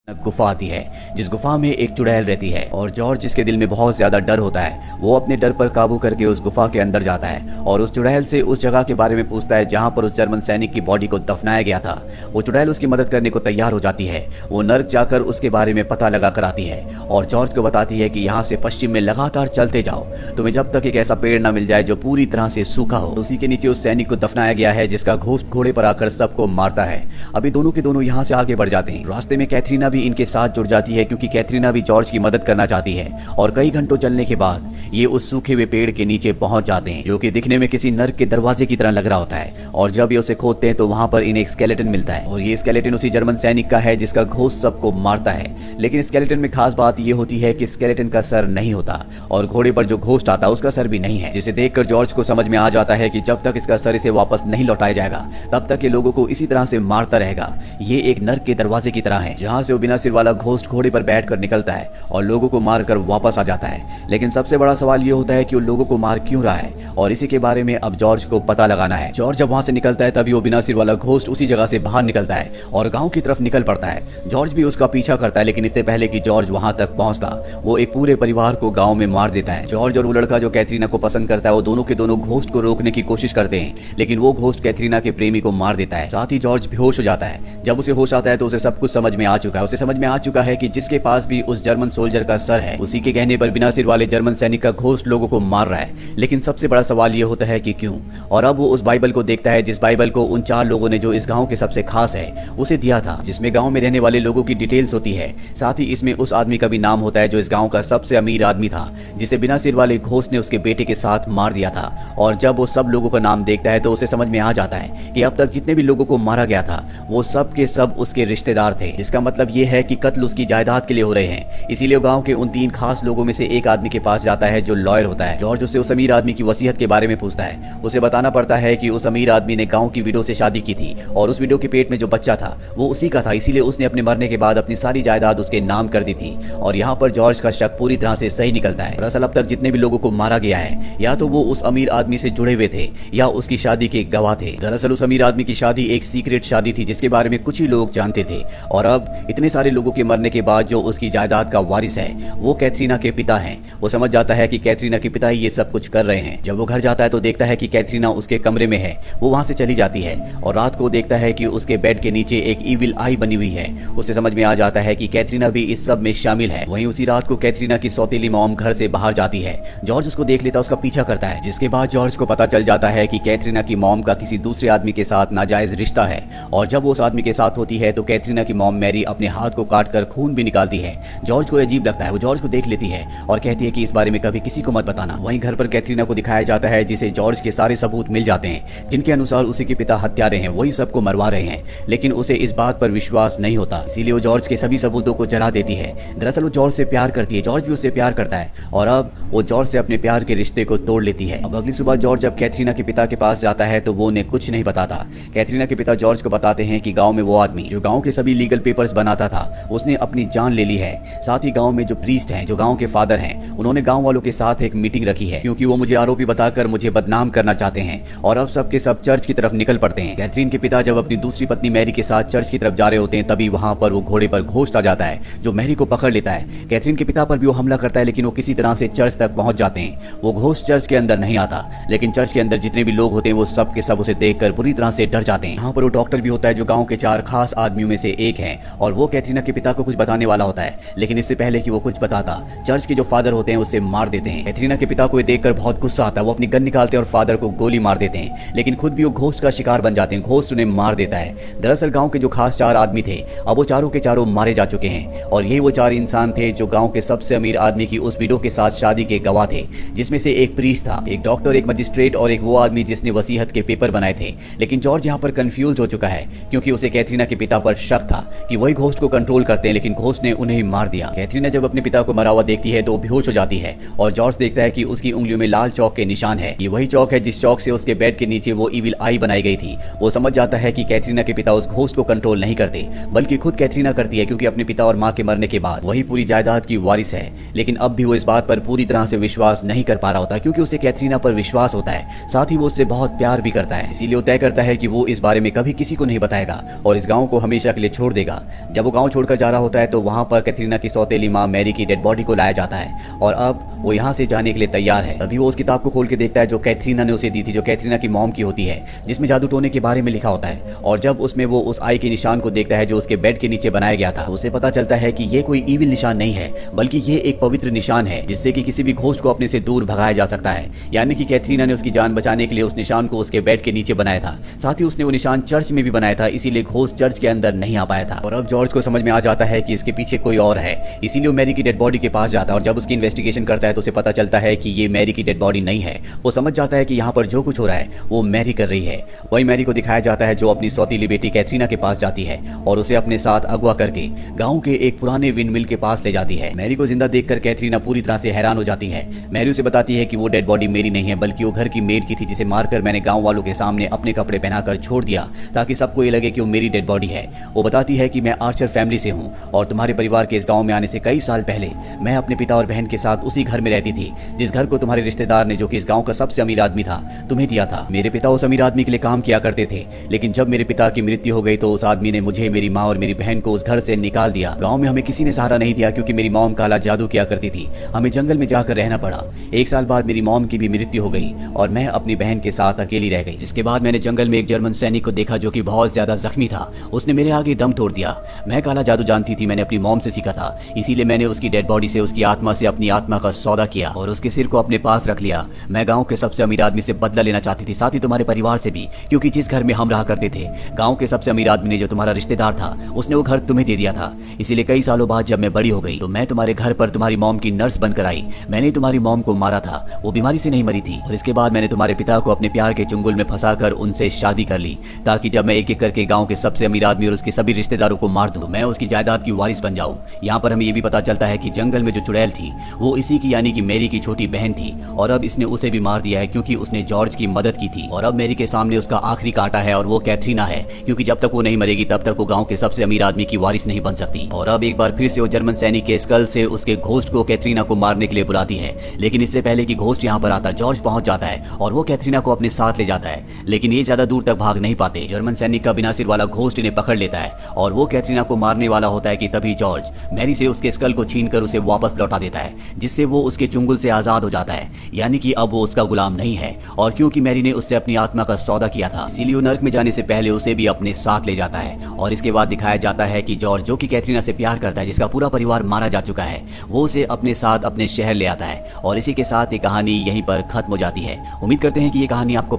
गुफा आती है जिस गुफा में एक चुड़ैल रहती है और जॉर्ज जिसके दिल में बहुत ज्यादा डर होता है वो अपने डर पर काबू करके उस गुफा के अंदर जाता है और उस चुड़ैल से उस जगह के बारे में पूछता है जहां पर उस जर्मन सैनिक की बॉडी को दफनाया गया था। वो चुड़ैल उसकी मदद करने को तैयार हो जाती है। वो नर्क जाकर उसके बारे में पता लगा कर आती है और जॉर्ज को बताती है कि यहाँ से पश्चिम में लगातार चलते जाओ, तुम्हें जब तक एक ऐसा पेड़ न मिल जाए जो पूरी तरह से सूखा हो। उसी के नीचे उस सैनिक को दफनाया गया है जिसका घोस्ट घोड़े पर आकर सबको मारता है। अभी दोनों के दोनों यहाँ से आगे बढ़ जाते हैं। रास्ते में कैथरीना भी इनके साथ जुड़ जाती है क्योंकि कैथरीना भी जॉर्ज की मदद करना चाहती है और कई घंटों चलने के बाद ये उस सूखे हुए पेड़ के नीचे पहुंच जाते हैं जो कि दिखने में किसी नर्क के दरवाजे की तरह लग रहा होता है। और जब ये उसे खोदते हैं तो वहां पर इन्हें एक स्केलेटन मिलता है और ये स्केलेटन उसी जर्मन सैनिक का है जिसका घोस्ट सबको मारता है। लेकिन स्केलेटन में खास बात ये होती है कि स्केलेटन का सर नहीं होता और घोड़े पर जो घोस्ट आता है उसका सर भी नहीं है, जिसे देखकर जॉर्ज को समझ में आ जाता है कि जब तक इसका सर इसे वापस नहीं लौटाया जाएगा तब तक ये लोगों को इसी तरह से मारता रहेगा। ये एक नर्क के दरवाजे की तरह है जहाँ से वो बिना सिर वाला घोस्ट घोड़े पर बैठकर निकलता है और लोगों को मारकर वापस आ जाता है। लेकिन सबसे बड़ा सवाल ये होता है कि वो लोगों को मार क्यों रहा है और इसी के बारे में अब जॉर्ज को पता लगाना है। जॉर्ज जब वहां से निकलता है तभी वो बिना सिर वाला घोस्ट उसी जगह से बाहर निकलता है और गांव की तरफ निकल पड़ता है। जॉर्ज भी उसका पीछा करता है लेकिन इससे पहले कि जॉर्ज वहां तक पहुंचता वो एक पूरे परिवार को गांव में मार देता है। जॉर्ज और वो लड़का जो कैथरीना को पसंद करता है वो दोनों के दोनों घोस्ट को रोकने की कोशिश करते हैं लेकिन वो घोस्ट कैथरीना के प्रेमी को मार देता है। साथ ही जॉर्ज बेहोश हो जाता है। जब उसे होश आता है तो उसे सब कुछ समझ में आ चुका है। उसे समझ में आ चुका है कि जिसके पास भी उस जर्मन सोल्जर का सर है उसी के कहने पर बिना सिर वाले जर्मन सैनिक का घोस्ट लोगों को मार रहा है। लेकिन सबसे बड़ा सवाल ये होता है कि क्यों। और अब वो उस बाइबल को देखता है जिस बाइबल को उन 4 लोगों ने जो इस गांव के सबसे खास है उसे दिया था, जिसमें गांव में रहने वाले लोगों की डिटेल्स होती है। साथ ही इसमें उस आदमी का भी नाम होता है जो इस गांव का सबसे अमीर आदमी था जिसे बिना सिर वाले घोस्ट ने उसके बेटे के साथ मार दिया था। और जब वो सब लोगों का नाम देखता है तो उसे समझ में आ जाता है कि अब तक जितने भी लोगों को मारा गया था वो सब के सब उसके रिश्तेदार थे, जिसका मतलब ये है कि कत्ल उसकी जायदाद के लिए हो रहे हैं। इसीलिए गांव के उन 3 खास लोगों में से एक आदमी के पास जाता है जो लॉयर होता है। जॉर्ज उससे उस अमीर आदमी की वसीयत के बारे में पूछता है। उसे बताना पड़ता है कि उस अमीर आदमी ने गांव की विडो से शादी की थी और उस विडो के पेट में जो बच्चा था वो उसी का था, इसीलिए उसने अपने मरने के बाद अपनी सारी जायदाद उसके नाम कर दी थी। और यहाँ पर जॉर्ज का शक पूरी तरह से सही निकलता है। दरअसल अब तक जितने भी लोगों को मारा गया है या तो वो उस अमीर आदमी से जुड़े हुए थे या उसकी शादी के गवाह थे। दरअसल उस अमीर आदमी की शादी एक सीक्रेट शादी थी जिसके बारे में कुछ ही लोग जानते थे। और अब इतने सारे लोगों के मरने के बाद जो उसकी जायदाद का वारिस है वो कैथरीना के पिता हैं। वो समझ जाता है कि कैथरीना के पिता ही ये सब कुछ कर रहे हैं। जब वो घर जाता है तो देखता है कि कैथरीना उसके कमरे में है। वो वहां से चली जाती है और रात को देखता है कि उसके बेड के नीचे एक ईविल आई बनी हुई है। उसे समझ में आ जाता है कि कैथरीना भी इस सब में शामिल है। वहीं उसी रात को कैथरीना की सौतेली मॉम घर से बाहर जाती है। जॉर्ज उसको देख लेता, उसका पीछा करता है, जिसके बाद जॉर्ज को पता चल जाता है कि कैथरीना की मॉम का किसी दूसरे आदमी के साथ नाजायज रिश्ता है। और जब वो उस आदमी के साथ होती है तो कैथरीना की मॉम मैरी अपने हाथ को काटकर खून भी निकालती है। जॉर्ज को अजीब लगता है। वो जॉर्ज को देख लेती है और कहती है कि इस बारे में कभी किसी को मत बताना। वहीं घर पर कैथरीना को दिखाया जाता है जिसे जॉर्ज के सारे सबूत मिल जाते हैं जिनके अनुसार उसी के पिता हत्यारे हैं, वही सबको मरवा रहे हैं। लेकिन उसे इस बात पर विश्वास नहीं होता, इसीलिए वो जॉर्ज के सभी सबूतों को जला देती है। दरअसल वो जॉर्ज से प्यार करती है, जॉर्ज भी उससे प्यार करता है और अब वो जॉर्ज से अपने प्यार के रिश्ते को तोड़ लेती है। अब अगली सुबह जॉर्ज जब कैथरीना के पिता के पास जाता है तो वो उन्हें कुछ नहीं बताता। कैथरीना के पिता जॉर्ज को बताते हैं कि गांव में वो आदमी जो गांव के सभी लीगल पेपर्स बनाता था उसने अपनी जान ले ली है। साथ ही गांव में जो प्रीस्ट हैं, जो गांव के फादर हैं, उन्होंने गांव वालों के साथ एक मीटिंग रखी है क्योंकि वो मुझे आरोपी बताकर मुझे बदनाम करना चाहते हैं। और अब सब के सब चर्च की तरफ निकल पड़ते हैं। कैथरीन के पिता जब अपनी दूसरी पत्नी मैरी के साथ चर्च की तरफ जा रहे होते हैं तभी वहां पर वो घोड़े पर घोस्ट आ जाता है जो मैरी को पकड़ लेता है। कैथरीन के पिता पर भी वो हमला करता है लेकिन वो किसी तरह से चर्च तक पहुंच जाते हैं। वो घोस्ट चर्च के अंदर नहीं आता लेकिन चर्च के अंदर जितने भी लोग होते हैं वो सब के सब उसे देखकर बुरी तरह से डर जाते हैं। यहाँ पर वो डॉक्टर भी होता है जो गाँव के 4 खास आदमियों में से एक है और वो कैथरीना के पिता को कुछ बताने वाला होता है। लेकिन इससे पहले कि वो कुछ बताता चर्च के जो फादर होते हैं उससे मार देते हैं। कैथरीना के पिता को ये देखकर बहुत गुस्सा आता है। वो अपनी गन निकालते हैं और फादर को गोली मार देते हैं लेकिन खुद भी वो घोस्ट का शिकार बन जाते हैं। घोस्ट उन्हें मार देता है। दरअसल गांव के जो खास 4 आदमी थे अब वो चारों के चारों मारे जा चुके हैं और यही वो 4 इंसान थे जो गांव के सबसे अमीर आदमी की उस विडो के साथ शादी के गवाह थे, जिसमें से एक प्रीस्ट था, एक डॉक्टर, एक मजिस्ट्रेट और एक वो आदमी जिसने वसीयत के पेपर बनाए थे। लेकिन जॉर्ज यहाँ पर कंफ्यूज हो चुका है क्योंकि उसे कैथरीना के पिता पर शक था कि वही घोस्ट को कंट्रोल करते हैं लेकिन घोस्ट ने उन्हें ही मार दिया। कैथरीना जब अपने पिता को मरा हुआ देखती है तो बेहोश हो जाती है और जॉर्ज देखता है कि उसकी उंगलियों में लाल चौक के निशान है। ये वही चौक है जिस चौक से उसके बेड के नीचे वो ईविल आई बनाई गई थी। वो समझ जाता है कि कैथरीना के पिता उस घोस्ट को कंट्रोल नहीं करते बल्कि खुद कैथरीना करती है क्योंकि अपने पिता और माँ के मरने के बाद वही पूरी जायदाद की वारिस है। लेकिन अब भी वो इस बात पर पूरी तरह से विश्वास नहीं कर पा रहा होता क्योंकि उसे कैथरीना पर विश्वास होता है। साथ ही वो उससे बहुत प्यार भी करता है। इसीलिए वो तय करता है कि वो इस बारे में कभी किसी को नहीं बताएगा और इस गाँव को हमेशा के लिए छोड़ देगा। जब वो गांव छोड़कर जा रहा होता है तो वहां पर कैथरीना की सौतेली मां मैरी की डेड बॉडी को लाया जाता है और अब वो यहाँ से जाने के लिए तैयार है। तभी वो उस किताब को खोल के देखता है जो कैथरीना ने उसे दी थी, जो कैथरीना की मॉम की होती है, जिसमें जादू टोने के बारे में लिखा होता है। और जब उसमें वो उस आई के निशान को देखता है जो उसके बेड के नीचे बनाया गया था, उसे पता चलता है कि ये कोई ईविल निशान नहीं है, बल्कि ये एक पवित्र निशान है जिससे कि किसी भी घोस्ट को अपने से दूर भगाया जा सकता है। यानी कि कैथरीना ने उसकी जान बचाने के लिए उस निशान को उसके बेड के नीचे बनाया था। साथ ही उसने वो निशान चर्च में भी बनाया था, इसीलिए घोस्ट चर्च के अंदर नहीं आ पाया था। और अब जॉर्ज को समझ में आ जाता है कि इसके पीछे कोई और है, इसीलिए वो मैरी की डेड बॉडी के पास जाता है। और जब उसकी इन्वेस्टिगेशन करता है तो उसे पता चलता है कि ये मैरी की डेड बॉडी नहीं है। वो समझ जाता है कि यहाँ पर जो कुछ हो रहा है वो मैरी कर रही है। वही मैरी को दिखाया जाता है जो अपनी सौतीली बेटी कैथरीना के पास जाती है और उसे अपने साथ अगवा करके गांव के एक पुराने विंड मिल के पास ले जाती है। मैरी को जिंदा देखकर कैथरीना पूरी तरह से हैरान हो जाती है। मैरी उसे बताती है कि वो डेड बॉडी मेरी नहीं है, बल्कि वो घर की मेड की थी, जिसे मारकर मैंने गांव वालों के सामने अपने कपड़े पहनाकर छोड़ दिया ताकि सबको ये लगे कि वो मेरी डेड बॉडी है। वो बताती है कि मैं आर्चर फैमिली से हूँ और तुम्हारे परिवार के इस गाँव में आने से कई साल पहले मैं अपने पिता और बहन के साथ उसी घर में रहती थी जिस घर को तुम्हारे रिश्तेदार ने, जो कि इस गांव का सबसे अमीर आदमी था, तुम्हें दिया था। मेरे पिता उस अमीर आदमी के लिए काम किया करते थे, लेकिन जब मेरे पिता की मृत्यु हो गई तो उस आदमी ने मुझे, मेरी माँ और मेरी बहन को उस घर से निकाल दिया। गांव में हमें किसी ने सहारा नहीं दिया क्योंकि मेरी मॉम काला जादू किया करती थी। हमें जंगल में जाकर रहना पड़ा। 1 साल बाद मेरी मॉम की भी मृत्यु हो गई और मैं अपनी बहन के साथ अकेली रह गई। जिसके बाद मैंने जंगल में एक जर्मन सैनिक को देखा जो कि बहुत ज्यादा जख्मी था। उसने मेरे आगे दम तोड़ दिया। मैं काला जादू जानती थी, मैंने अपनी मॉम से सीखा था, इसीलिए मैंने उसकी डेड बॉडी से उसकी आत्मा से अपनी आत्मा का सौदा किया और उसके सिर को अपने पास रख लिया। मैं गांव के सबसे अमीर आदमी से बदला लेना चाहती थी, साथ ही तुम्हारे परिवार से भी, क्योंकि जिस घर में हम रहा करते थे, गांव के सबसे अमीर आदमी ने, जो तुम्हारा रिश्तेदार था, उसने वो घर तुम्हें दे दिया था। इसीलिए कई सालों बाद जब मैं बड़ी हो गई तो मैं तुम्हारे घर पर तुम्हारी मॉम की नर्स बनकर आई। मैंने तुम्हारी मॉम को मारा था, वो बीमारी से नहीं मरी थी। और इसके बाद मैंने तुम्हारे पिता को अपने प्यार के चुंगल में फंसाकर उनसे शादी कर ली, ताकि जब मैं एक एक करके गांव के सबसे अमीर आदमी और उसके सभी रिश्तेदारों को मार दूं, मैं उसकी जायदाद की वारिस बन जाऊं। यहाँ पर हमें ये भी पता चलता है कि जंगल में जो चुड़ैल थी वो इसी की, यानी कि मैरी की छोटी बहन थी, और अब इसने उसे भी मार दिया है क्योंकि उसने जॉर्ज की मदद की थी। और अब मैरी के सामने उसका आखिरी कांटा है और वो कैथरीना है, क्योंकि जब तक वो नहीं मरेगी तब तक वो गांव के सबसे अमीर आदमी की वारिस नहीं बन सकती। और अब एक बार फिर से वो जर्मन सैनिक के स्कल से उसके घोस्ट को कैथरीना को मारने के लिए बुलाती है, लेकिन इससे पहले कि घोस्ट यहाँ पर आता, जॉर्ज पहुंच जाता है और वो कैथरीना को अपने साथ ले जाता है। लेकिन ये ज्यादा दूर तक भाग नहीं पाते। जर्मन सैनिक का बिना सिर वाला घोस्ट इन्हें पकड़ लेता है और वो कैथरीना को मारने वाला होता है कि तभी जॉर्ज मैरी से उसके स्कल को छीनकर उसे वापस लौटा देता है, जिससे वो उसके चुंगल से आजाद हो जाता है, यानी कि अब वो उसका गुलाम नहीं है। और क्योंकि मैरी ने उससे अपनी आत्मा का सौदा किया था, इसीलिए वो नर्क में जाने से पहले उसे भी अपने साथ ले जाता है। और इसके बाद दिखाया जाता है कि जॉर्ज, जो कि कैथरीना से प्यार करता है, जिसका पूरा परिवार मारा जा चुका है, वो उसे अपने साथ अपने शहर ले आता है। और इसी के साथ ये कहानी यहीं पर खत्म हो जाती है। उम्मीद करते हैं कि ये कहानी आपको